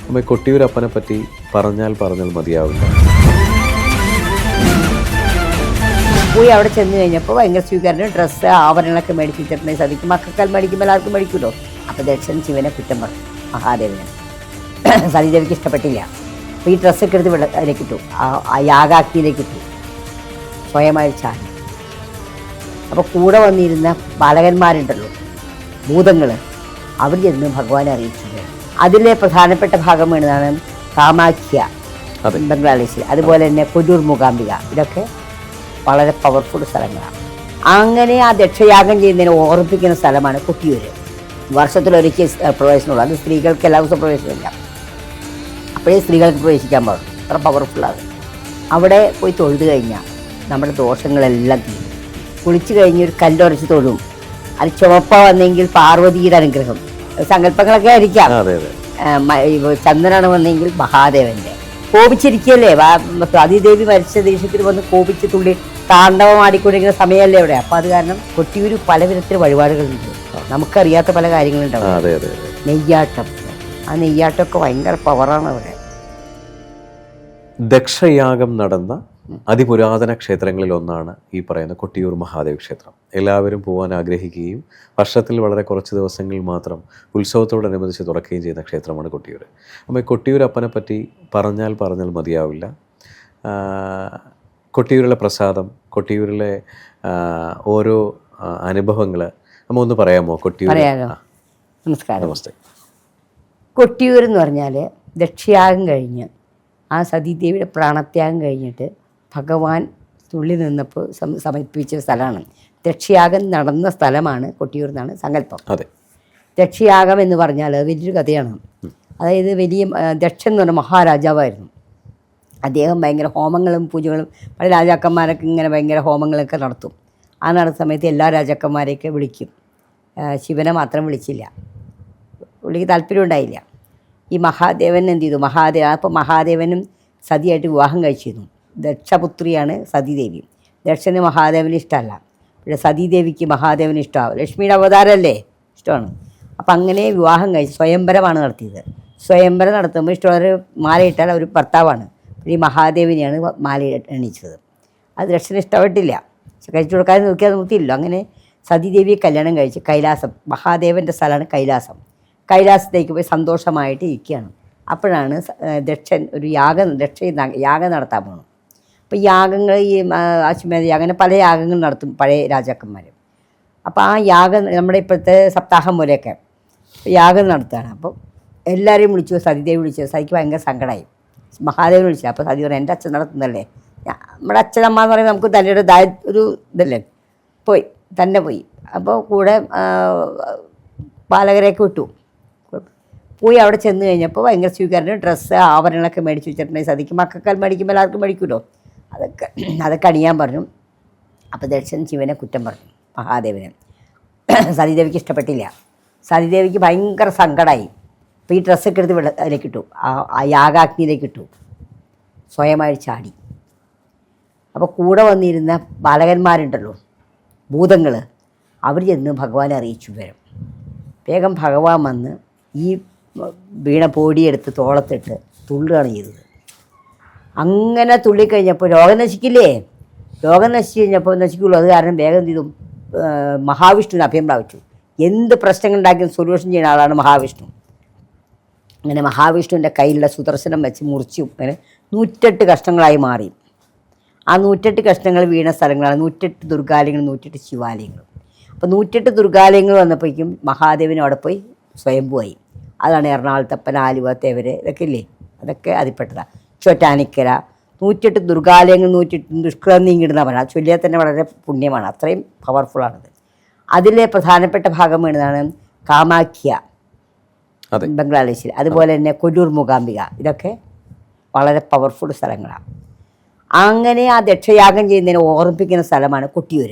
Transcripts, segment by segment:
അമ്മ കൊട്ടിയൂരപ്പനെ പറ്റി പറഞ്ഞാൽ മതിയാവില്ല. പോയി അവിടെ ചെന്ന് കഴിഞ്ഞപ്പോൾ ഭയങ്കര സ്വീകരണം, ഡ്രസ്സ് ആഭരണങ്ങളൊക്കെ മേടിച്ചിട്ടുണ്ടെങ്കിൽ സതിക്ക് മക്കൾക്കാൽ മേടിക്കുമ്പോൾ എല്ലാവർക്കും മേടിക്കുമല്ലോ. അപ്പോൾ ദക്ഷൻ ശിവനെ കുറ്റം പറഞ്ഞു, മഹാദേവനെ. സതീദേവിക്ക് ഇഷ്ടപ്പെട്ടില്ല. അപ്പോൾ ഈ ഡ്രസ്സൊക്കെ എടുത്ത് അതിലേക്ക് ഇട്ടു, ആ യാഗാഗ്നിയിലേക്ക് ഇട്ടു, സ്വയമായി ചാടി. അപ്പോൾ കൂടെ വന്നിരുന്ന ബാലകന്മാരുണ്ടല്ലോ, ഭൂതങ്ങൾ, അവർ ചെന്ന് ഭഗവാനെ അറിയിച്ചു. അതിലെ പ്രധാനപ്പെട്ട ഭാഗം വേണ്ടതാണ് കാമാഖ്യ, ബംഗ്ലാദേശിൽ. അതുപോലെ തന്നെ കൊല്ലൂർ മൂകാംബിക, ഇതൊക്കെ വളരെ പവർഫുൾ സ്ഥലങ്ങളാണ്. അങ്ങനെ ആ ദക്ഷയാഗം ചെയ്യുന്നതിനെ ഓർമ്മിപ്പിക്കുന്ന സ്ഥലമാണ് കൊട്ടിയൂർ. വർഷത്തിലൊരിക്കൽ പ്രവേശനമുള്ളൂ. അത് സ്ത്രീകൾക്ക് എല്ലാ ദിവസവും പ്രവേശനമില്ല. അപ്പോഴേ സ്ത്രീകൾക്ക് പ്രവേശിക്കാൻ പാടുള്ളൂ. അത്ര പവർഫുള്ളാണ്. അവിടെ പോയി തൊഴുത് കഴിഞ്ഞാൽ നമ്മുടെ ദോഷങ്ങളെല്ലാം തീരും. കുളിച്ച് കഴിഞ്ഞ് ഒരു കല്ലുറച്ച് തൊഴും. അത് ചുവപ്പ വന്നെങ്കിൽ പാർവതിയുടെ അനുഗ്രഹം, സങ്കല്പങ്ങളൊക്കെ ആയിരിക്കാം. ചന്ദ്രനാണ് വന്നെങ്കിൽ മഹാദേവന്റെ. കോപിച്ചിരിക്കല്ലേ, സതീദേവി മരിച്ച ദേഷ്യത്തിൽ വന്ന് കോപിച്ച് തുള്ളി താണ്ഡവമാടിക്കൊണ്ടിരിക്കുന്ന സമയമല്ലേ അവിടെ. അപ്പം അത് കാരണം കൊട്ടിയൂർ പല വിധത്തിൽ വഴിപാടുകളുണ്ട്, നമുക്കറിയാത്ത പല കാര്യങ്ങളുണ്ടാവും. നെയ്യാട്ടം, ആ നെയ്യാട്ടമൊക്കെ ഭയങ്കര പവറാണ് അവിടെ. ദക്ഷയാഗം നടന്ന അതിപുരാതന ക്ഷേത്രങ്ങളിൽ ഒന്നാണ് ഈ പറയുന്ന കൊട്ടിയൂർ മഹാദേവ ക്ഷേത്രം. എല്ലാവരും പോകാൻ ആഗ്രഹിക്കുകയും വർഷത്തിൽ വളരെ കുറച്ച് ദിവസങ്ങളിൽ മാത്രം ഉത്സവത്തോടനുബന്ധിച്ച് തുറക്കുകയും ചെയ്യുന്ന ക്ഷേത്രമാണ് കൊട്ടിയൂർ. അപ്പോൾ കൊട്ടിയൂരപ്പനെ പറ്റി പറഞ്ഞാൽ മതിയാവില്ല. കൊട്ടിയൂരിലെ പ്രസാദം, കൊട്ടിയൂരിലെ ഓരോ അനുഭവങ്ങൾ നമ്മൾ ഒന്ന് പറയാമോ? കൊട്ടിയൂർ. നമസ്കാരം. നമസ്തേ. കൊട്ടിയൂർ എന്ന് പറഞ്ഞാൽ ദക്ഷയാഗം കഴിഞ്ഞ് ആ സതീദേവിയുടെ പ്രാണത്യാഗം കഴിഞ്ഞിട്ട് ഭഗവാൻ തുള്ളി നിന്നപ്പോൾ സമർപ്പിച്ച സ്ഥലമാണ്. ദക്ഷയാഗം നടന്ന സ്ഥലമാണ് കൊട്ടിയൂർ എന്നാണ് സങ്കല്പം. അതെ. ദക്ഷയാഗം എന്ന് പറഞ്ഞാൽ വലിയൊരു കഥയാണ്. അതായത് വലിയ ദക്ഷൻ എന്ന് പറഞ്ഞ മഹാരാജാവായിരുന്നു. അദ്ദേഹം ഭയങ്കര ഹോമങ്ങളും പൂജകളും, പല രാജാക്കന്മാരൊക്കെ ഇങ്ങനെ ഭയങ്കര ഹോമങ്ങളൊക്കെ നടത്തും. ആ നടത്തുന്ന സമയത്ത് എല്ലാ രാജാക്കന്മാരെയൊക്കെ വിളിക്കും. ശിവനെ മാത്രം വിളിച്ചില്ല, പുള്ളിക്ക് താല്പര്യം ഉണ്ടായില്ല. ഈ മഹാദേവൻ എന്ത് ചെയ്തു, അപ്പോൾ മഹാദേവനും സതിയായിട്ട് വിവാഹം കഴിച്ചിരുന്നു. ദക്ഷപുത്രിയാണ് സതീദേവി. ദക്ഷന് മഹാദേവന് ഇഷ്ടമല്ല, പക്ഷേ സതീദേവിക്ക് മഹാദേവന് ഇഷ്ടമാവും. ലക്ഷ്മിയുടെ അവതാരമല്ലേ, ഇഷ്ടമാണ്. അപ്പം അങ്ങനെ വിവാഹം കഴിച്ച് സ്വയംവരമാണ് നടത്തിയത്. സ്വയംവരം നടത്തുമ്പോൾ ഇഷ്ടമുള്ളൊരു മാലയിട്ടാൽ ഒരു ഭർത്താവാണ്. ഈ മഹാദേവിനെയാണ് മാല എണീച്ചത്. അത് ദക്ഷന് ഇഷ്ടപ്പെട്ടില്ല, കഴിച്ചു കൊടുക്കാൻ നോക്കിയാൽ നിർത്തിയില്ലോ. അങ്ങനെ സതീദേവിയെ കല്യാണം കഴിച്ച് കൈലാസം, മഹാദേവൻ്റെ സ്ഥലമാണ് കൈലാസം. കൈലാസത്തേക്ക് പോയി സന്തോഷമായിട്ട് ഇരിക്കുകയാണ്. അപ്പോഴാണ് ദക്ഷൻ ഒരു യാഗം നടത്താൻ പോകണം. അപ്പോൾ യാഗങ്ങൾ, ഈ അശ്വമേധ യാഗം, അങ്ങനെ പല യാഗങ്ങൾ നടത്തും പഴയ രാജാക്കന്മാർ. അപ്പോൾ ആ യാഗം നമ്മുടെ ഇപ്പോഴത്തെ സപ്താഹം പോലെയൊക്കെ യാഗം നടത്തുകയാണ്. അപ്പോൾ എല്ലാവരെയും വിളിച്ചു. സതീദേവി വിളിച്ചു. സതിക്ക് ഭയങ്കര സങ്കടമായി. മഹാദേവൻ വിളിച്ചു. അപ്പോൾ സതി പറഞ്ഞു, എൻ്റെ അച്ഛൻ നടത്തുന്നല്ലേ, നമ്മുടെ അച്ഛനമ്മ എന്ന് പറയുമ്പോൾ നമുക്ക് തന്നെയുടെ ഒരു ഇതല്ലേ, തന്നെ പോയി. അപ്പോൾ കൂടെ പാലകരെയൊക്കെ വിട്ടു. പോയി അവിടെ ചെന്ന് കഴിഞ്ഞപ്പോൾ ഭയങ്കര സ്വീകരണം, ഡ്രസ്സ് ആഭരണങ്ങളൊക്കെ മേടിച്ച് വെച്ചിട്ടുണ്ടെങ്കിൽ സതിക്ക് മക്കൾക്കാൽ മേടിക്കുമ്പോൾ എല്ലാവർക്കും മേടിക്കുമല്ലോ. അതൊക്കെ അണിയാൻ പറഞ്ഞു. അപ്പോൾ ദക്ഷൻ ശിവനെ കുറ്റം പറഞ്ഞു, മഹാദേവനെ. സതീദേവിക്ക് ഇഷ്ടപ്പെട്ടില്ല. സതീദേവിക്ക് ഭയങ്കര സങ്കടമായി. അപ്പോൾ ഈ ഡ്രസ്സൊക്കെ എടുത്ത് അതിലേക്ക് ഇട്ടു, ആ യാഗാഗ്നിയിലേക്ക് ഇട്ടു, സ്വയമായി ചാടി. അപ്പോൾ കൂടെ വന്നിരുന്ന ബാലകന്മാരുണ്ടല്ലോ, ഭൂതങ്ങൾ, അവർ ചെന്ന് ഭഗവാനെ അറിയിച്ചു വരും. വേഗം ഭഗവാൻ വന്ന് ഈ വീണ പൊടിയെടുത്ത് തോളത്തിട്ട് തുള്ളുകയാണ് ചെയ്തത്. അങ്ങനെ തുള്ളിക്കഴിഞ്ഞപ്പോൾ രോഗം നശിക്കില്ലേ, രോഗം നശിച്ചു കഴിഞ്ഞപ്പോൾ നശിക്കുള്ളൂ. അത് കാരണം വേഗം ചെയ്തു മഹാവിഷ്ണുവിന് അഭയം പ്രാപിച്ചു. എന്ത് പ്രശ്നങ്ങൾ ഉണ്ടാക്കിയും സൊല്യൂഷൻ ചെയ്യുന്ന ആളാണ് മഹാവിഷ്ണു. അങ്ങനെ മഹാവിഷ്ണുവിൻ്റെ കയ്യിലുള്ള സുദർശനം വെച്ച് മുറിച്ചു. അങ്ങനെ 108 കഷ്ണങ്ങളായി മാറി. ആ 108 കഷ്ണങ്ങൾ വീണ സ്ഥലങ്ങളാണ് 108 ദുർഗാലയങ്ങൾ, 108 ശിവാലയങ്ങൾ. അപ്പോൾ 108 ദുർഗാലയങ്ങൾ വന്നപ്പോഴേക്കും മഹാദേവനും അവിടെ പോയി സ്വയംഭൂവായി. അതാണ് എറണാകുളത്തപ്പൻ, ആലുവ, തേവര്, ഇതൊക്കെ ഇല്ലേ, അതൊക്കെ അതിൽപ്പെട്ടതാണ്. ചോറ്റാനിക്കര 108 ദുർഗാലയങ്ങൾ, 108 ദുഷ്കൃതം നീങ്ങിടുന്ന പറഞ്ഞാൽ ചൊല്ലിയാൽ തന്നെ വളരെ പുണ്യമാണ്, അത്രയും പവർഫുള്ളാണത്. അതിലെ പ്രധാനപ്പെട്ട ഭാഗം വേണ്ടതാണ് കാമാഖ്യ, ബംഗ്ലാദേശിൽ. അതുപോലെ തന്നെ കൊല്ലൂർ മൂകാംബിക, ഇതൊക്കെ വളരെ പവർഫുൾ സ്ഥലങ്ങളാണ്. അങ്ങനെ ആ ദക്ഷയാഗം ചെയ്യുന്നതിനെ ഓർമ്മിപ്പിക്കുന്ന സ്ഥലമാണ് കൊട്ടിയൂർ.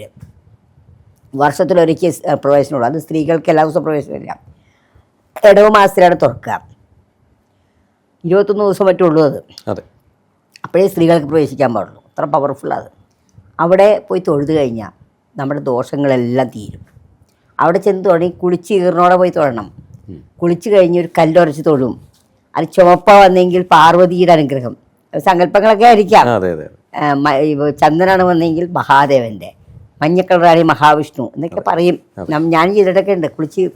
വർഷത്തിലൊരിക്കൽ പ്രവേശനമുള്ളൂ. അത് സ്ത്രീകൾക്ക് എല്ലാ ദിവസവും പ്രവേശനമില്ല. ഇടവ മാസത്തിലാണ് തുറക്കുക. 21 ദിവസം മറ്റുള്ളൂ അത്. അപ്പോഴേ സ്ത്രീകൾക്ക് പ്രവേശിക്കാൻ പാടുള്ളൂ. അത്ര പവർഫുള്ളാണ്. അവിടെ പോയി തൊഴുത് കഴിഞ്ഞാൽ നമ്മുടെ ദോഷങ്ങളെല്ലാം തീരും. അവിടെ ചെന്ന് തുടങ്ങി കുളിച്ച് ഈറിനോടെ പോയി തൊഴണം. കുളിച്ച് കഴിഞ്ഞ് ഒരു കല്ലുറച്ച് തൊഴും. അത് ചുവപ്പ വന്നെങ്കിൽ പാർവതിയുടെ അനുഗ്രഹം, സങ്കല്പങ്ങളൊക്കെ ആയിരിക്കാം. അതെ അതെ ചന്ദനാണ് വന്നെങ്കിൽ മഹാദേവന്റെ, മഞ്ഞ കളറാണ് മഹാവിഷ്ണു എന്നൊക്കെ പറയും. ഞാൻ ചെയ്തിട്ടൊക്കെ ഉണ്ട്.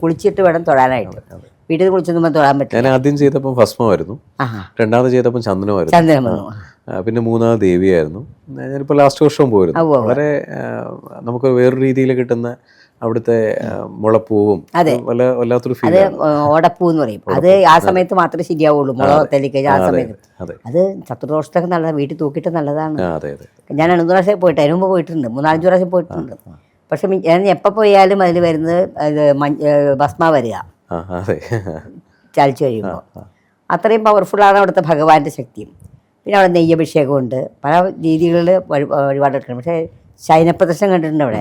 കുളിച്ചിട്ട് വേണം തൊഴാനായിട്ട്. വീട്ടിൽ കുളിച്ചൊന്നും തൊഴാൻ പറ്റില്ല. ഞാൻ ആദ്യം ചെയ്തപ്പോൾ ഭസ്മമായിരുന്നു, രണ്ടാമത് ചെയ്തപ്പോൾ ചന്ദനമായിരുന്നു, ചന്ദനം വന്നു, പിന്നെ മൂന്നാമത് ദേവിയായിരുന്നു. ഞാനിപ്പോൾ ലാസ്റ്റ് വർഷവും പോയിരുന്നു. വളരെ നമുക്ക് വേറൊരു രീതിയിൽ കിട്ടുന്ന അവിടുത്തെ മുളപ്പൂവും വല്ലാത്തൊരു ഫീൽ. അത് ഓടപ്പൂ എന്ന് പറയും. അത് ആ സമയത്ത് മാത്രമേ ശരിയാവുള്ളൂ. മുളക് തെളിക്കുക ആ സമയത്ത്. അത് ചതുർദോഷത്തൊക്കെ നല്ലതാണ്, വീട്ടിൽ തൂക്കിയിട്ട് നല്ലതാണ്. ഞാൻ 2 പ്രാവശ്യം പോയിട്ട്, അതിന് മുമ്പ് പോയിട്ടുണ്ട്, 3-5 പ്രാവശ്യം പോയിട്ടുണ്ട്. പക്ഷെ ഞാൻ എപ്പോൾ പോയാലും അതിൽ വരുന്നത് ഭസ്മ വരിക ചാലിച്ചു കഴിയുമ്പോൾ. അത്രയും പവർഫുള്ളാണ് അവിടുത്തെ ഭഗവാന്റെ ശക്തിയും. പിന്നെ അവിടെ നെയ്യഭിഷേകമുണ്ട്, പല രീതികളിൽ വഴിപാടെടുക്കണം. പക്ഷേ ശയനപ്രദർശനം കണ്ടിട്ടുണ്ട് അവിടെ.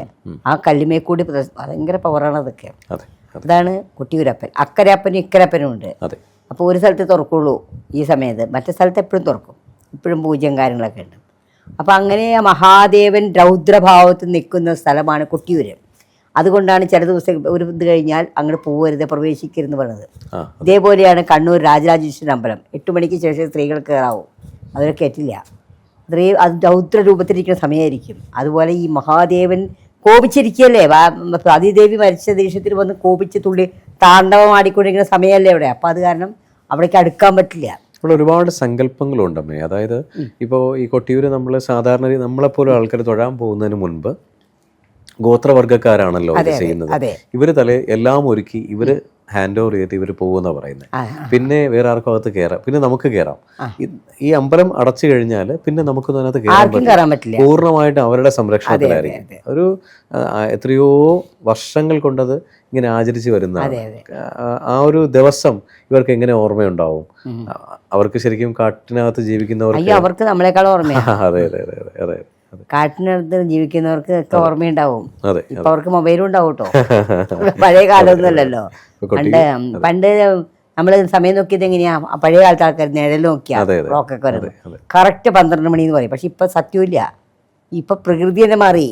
ആ കല്ലുമേക്കൂടി പ്രദർശനം ഭയങ്കര പവറാണ് അതൊക്കെ. അതാണ് കൊട്ടിയൂരപ്പൻ. അക്കരെ അപ്പനും ഇക്കരെ അപ്പനും ഉണ്ട്. അപ്പോൾ ഒരു സ്ഥലത്ത് തുറക്കുള്ളൂ ഈ സമയത്ത്, മറ്റേ സ്ഥലത്ത് എപ്പോഴും തുറക്കും, ഇപ്പോഴും പൂജ്യം കാര്യങ്ങളൊക്കെ ഉണ്ട്. അപ്പോൾ അങ്ങനെ മഹാദേവൻ രൗദ്രഭാവത്തിൽ നിൽക്കുന്ന സ്ഥലമാണ് കൊട്ടിയൂര്. അതുകൊണ്ടാണ് ചില ദിവസം ഒരു ഇത് കഴിഞ്ഞാൽ അങ്ങോട്ട് പോകരുത്, പ്രവേശിക്കരുതെന്ന് പറയുന്നത്. ഇതേപോലെയാണ് കണ്ണൂർ രാജരാജേശ്വരൻ അമ്പലം. 8 മണിക്ക് ശേഷം സ്ത്രീകൾ കയറാവും, അവരെ കയറ്റില്ല. അത് രൗദ്ര രൂപത്തിലിരിക്കുന്ന സമയമായിരിക്കും. അതുപോലെ ഈ മഹാദേവൻ കോപിച്ചിരിക്കുകയല്ലേ, അതിദേവി മരിച്ച ദേഷ്യത്തിൽ വന്ന് കോപിച്ച് തുള്ളി താണ്ഡവമാടിക്കൊണ്ടിരിക്കുന്ന സമയമല്ലേ അവിടെ. അപ്പോൾ അത് കാരണം അവിടേക്ക് അടുക്കാൻ പറ്റില്ല. ഇവിടെ ഒരുപാട് സങ്കല്പങ്ങളുണ്ടമ്മേ. അതായത് ഇപ്പോൾ ഈ കൊട്ടിയൂര് നമ്മൾ സാധാരണ നമ്മളെപ്പോലെ ആൾക്കാർ തൊഴാൻ പോകുന്നതിന് മുൻപ് ഗോത്രവർഗ്ഗക്കാരാണല്ലോ ഇത് ചെയ്യുന്നത്. ഇവര് എല്ലാം ഒരുക്കി ഇവര് ഹാൻഡ് ഓവർ ചെയ്തിട്ട് ഇവർ പോകുന്ന പറയുന്നത്. പിന്നെ വേറെ ആർക്കും അകത്ത് കയറാം, പിന്നെ നമുക്ക് കയറാം. ഈ അമ്പലം അടച്ചു കഴിഞ്ഞാൽ പിന്നെ നമുക്കൊന്നും അതിനകത്ത് കയറാൻ പറ്റില്ല. പൂർണ്ണമായിട്ടും അവരുടെ സംരക്ഷണത്തിലായിരിക്കും. ഒരു എത്രയോ വർഷങ്ങൾ കൊണ്ടത് ഇങ്ങനെ ആചരിച്ച് വരുന്നതാണ്. ആ ഒരു ദിവസം ഇവർക്ക് എങ്ങനെ ഓർമ്മയുണ്ടാവും? അവർക്ക് ശരിക്കും കാട്ടിനകത്ത് ജീവിക്കുന്നവർക്ക് അവർക്ക് നമ്മളെക്കാൾ ഓർമ്മയാണ്. അതെ അതെ അതെ അതെ അതെ കാട്ടിനടുത്ത് ജീവിക്കുന്നവർക്ക് ഒക്കെ ഓർമ്മയുണ്ടാവും. ഇപ്പൊ അവർക്ക് മൊബൈലും ഉണ്ടാവും കേട്ടോ. പഴയ കാലമൊന്നുമല്ലല്ലോ. പണ്ട് നമ്മള് സമയം നോക്കിയത് എങ്ങനെയാ, പഴയ കാലത്ത് ആൾക്കാർ നിഴൽ നോക്കിയാ ക്ലോക്കൊക്കെ വരുന്നത് കറക്റ്റ് 12 മണി എന്ന് പറയും. പക്ഷെ ഇപ്പൊ സത്യമില്ല. ഇപ്പൊ പ്രകൃതി തന്നെ മാറി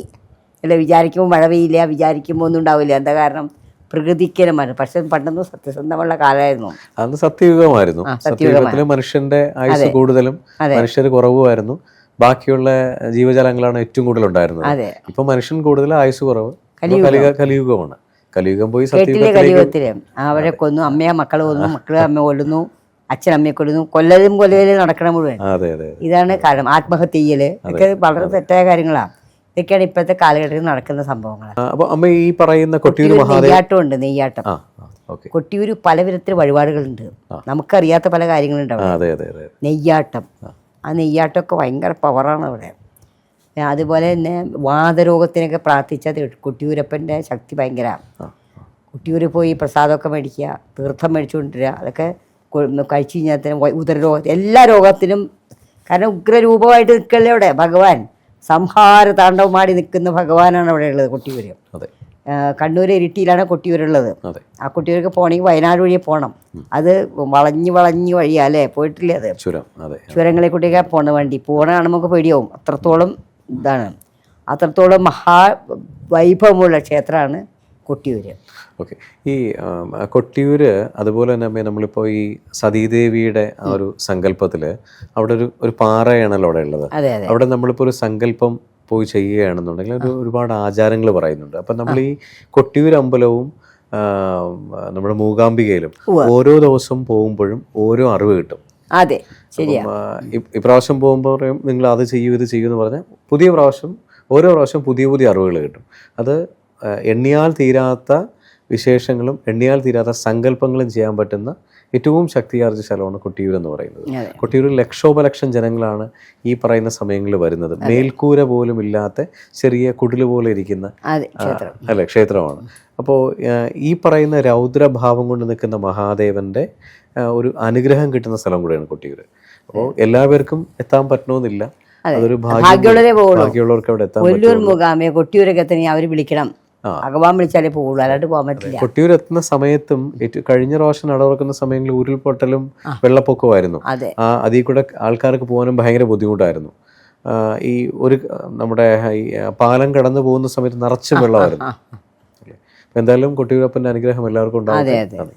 അല്ലെ. വിചാരിക്കുമ്പോൾ മഴ പെയ്യില്ല, വിചാരിക്കുമ്പോൾ ഒന്നും ഉണ്ടാവില്ല. എന്താ കാരണം? പ്രകൃതിക്കന്നെ മാറി. പക്ഷെ പണ്ടൊന്നും സത്യസന്ധമുള്ള കാലമായിരുന്നു. അന്ന് സത്യയുഗമായിരുന്നു. സത്യയുഗത്തില് മനുഷ്യന്റെ ആയുസ് കൂടുതലും മനുഷ്യർ കുറവുമായിരുന്നു. ബാക്കിയുള്ള ജീവജാലങ്ങളാണ് ഏറ്റവും കൂടുതൽ ഉണ്ടായിരുന്നത്. ഇപ്പൊ മനുഷ്യൻ കൂടുതൽ, ആയുസ് കുറവ്. കലിയുഗമാണ്. കലിയുഗം പോയി കലിയുഗത്തില് അവരെ കൊന്നു, അമ്മയെ മക്കളെ കൊന്നു, മക്കളെ അമ്മ കൊല്ലുന്നു, അച്ഛൻ അമ്മയെ കൊല്ലുന്നു, കൊല്ലലും നടക്കണം മുഴുവൻ. ഇതാണ് കാരണം. ആത്മഹത്യ ചെയ്യല് ഒക്കെ വളരെ തെറ്റായ കാര്യങ്ങളാണ്. ഇതൊക്കെയാണ് ഇപ്പോഴത്തെ കാലഘട്ടത്തിൽ നടക്കുന്ന സംഭവങ്ങൾ. ഈ പറയുന്ന നെയ്യാട്ടം ഉണ്ട്. നെയ്യാട്ടം കൊട്ടിയൂര് പല വിധത്തിൽ വഴിപാടുകളുണ്ട്. നമുക്കറിയാത്ത പല കാര്യങ്ങളുണ്ട് അവിടെ. നെയ്യാട്ടം, ആ നെയ്യാട്ടമൊക്കെ ഭയങ്കര പവറാണ് അവിടെ. അതുപോലെ തന്നെ വാതരോഗത്തിനൊക്കെ പ്രാർത്ഥിച്ചാൽ കൊട്ടിയൂരപ്പൻ്റെ ശക്തി ഭയങ്കരമാണ്. കൊട്ടിയൂരിൽ പോയി പ്രസാദമൊക്കെ മേടിക്കുക, തീർത്ഥം മേടിച്ചുകൊണ്ടിരിക്കുക, അതൊക്കെ കഴിച്ചു കഴിഞ്ഞാൽ തന്നെ ഉദരരോഗം, എല്ലാ രോഗത്തിനും. കാരണം ഉഗ്രരൂപമായിട്ട് നിൽക്കല്ലേ അവിടെ ഭഗവാൻ. സംഹാര താണ്ഡവമാടി നിൽക്കുന്ന ഭഗവാനാണ് അവിടെ ഉള്ളത് കൊട്ടിയൂര്. കണ്ണൂർ ഇരിട്ടിയിലാണ് കൊട്ടിയൂരുള്ളത്. ആ കൊട്ടിയൂർക്ക് പോകണമെങ്കിൽ വയനാട് വഴിയെ പോകണം. അത് വളഞ്ഞ് വഴിയാ അല്ലേ, പോയിട്ടില്ലേ? അത് ചുരങ്ങളെ കൂട്ടിയൊക്കെ പോണ വണ്ടി പോകണതാണ് നമുക്ക് പേടിയാവും. അത്രത്തോളം ഇതാണ്, അത്രത്തോളം മഹാവൈഭവമുള്ള ക്ഷേത്രമാണ് കൊട്ടിയൂര്. ഓക്കെ. ഈ കൊട്ടിയൂര് അതുപോലെ തന്നെ നമ്മളിപ്പോൾ ഈ സതീദേവിയുടെ ആ ഒരു സങ്കല്പത്തിൽ അവിടെ ഒരു പാറയാണല്ലോ അവിടെ ഉള്ളത്. അവിടെ നമ്മളിപ്പോൾ ഒരു സങ്കല്പം പോയി ചെയ്യുകയാണെന്നുണ്ടെങ്കിൽ ഒരുപാട് ആചാരങ്ങൾ പറയുന്നുണ്ട്. അപ്പം നമ്മൾ ഈ കൊട്ടിയൂർ അമ്പലവും നമ്മുടെ മൂകാംബികയിലും ഓരോ ദിവസം പോകുമ്പോഴും ഓരോ അറിവ് കിട്ടും. അതെ, ശരിയാ. ഇപ്രാവശ്യം പോകുമ്പോൾ പറയും നിങ്ങൾ അത് ചെയ്യൂ ഇത് ചെയ്യൂ എന്ന് പറഞ്ഞാൽ ഓരോ പ്രാവശ്യം പുതിയ പുതിയ അറിവുകൾ കിട്ടും. അത് എണ്ണിയാൽ തീരാത്ത വിശേഷങ്ങളും എണ്ണിയാൽ തീരാത്ത സങ്കല്പങ്ങളും ചെയ്യാൻ പറ്റുന്ന ഏറ്റവും ശക്തിയാർജ്ജ സ്ഥലമാണ് കൊട്ടിയൂർ എന്ന് പറയുന്നത്. കൊട്ടിയൂരിൽ ലക്ഷോപലക്ഷം ജനങ്ങളാണ് ഈ പറയുന്ന സമയങ്ങളിൽ വരുന്നത്. മേൽക്കൂര പോലും ഇല്ലാത്ത ചെറിയ കുടില് പോലെ ഇരിക്കുന്ന ക്ഷേത്രമാണ്. അപ്പോൾ ഈ പറയുന്ന രൗദ്രഭാവം കൊണ്ട് നിൽക്കുന്ന മഹാദേവന്റെ ഒരു അനുഗ്രഹം കിട്ടുന്ന സ്ഥലം കൂടെയാണ് കൊട്ടിയൂർ. അപ്പോൾ എല്ലാവർക്കും എത്താൻ പറ്റണമെന്നില്ല. അതൊരു ഭാഗ്യമുള്ളവർക്ക് അവിടെ എത്താൻ പറ്റും. കൊട്ടിയൂരൊക്കെ തന്നെ അവർ വിളിക്കണം, ഭഗവാൻ വിളിച്ചാലേ പോകുള്ളൂ, അല്ലാണ്ട് പോകാൻ പറ്റില്ല. കൊട്ടിയൂർ എത്തുന്ന സമയത്തും കഴിഞ്ഞ പ്രാവശ്യം നടക്കുന്ന സമയങ്ങളിൽ ഉരുൾപൊട്ടലും വെള്ളപ്പൊക്കമായിരുന്നു. അതിൽ കൂടെ ആൾക്കാർക്ക് പോകാനും ഭയങ്കര ബുദ്ധിമുട്ടായിരുന്നു. ഈ നമ്മുടെ പാലം കടന്നു പോകുന്ന സമയത്ത് നിറച്ചും വെള്ളമായിരുന്നു. എന്തായാലും കൊട്ടിയൂരപ്പന്റെ അനുഗ്രഹം എല്ലാവർക്കും ഉണ്ടാവും.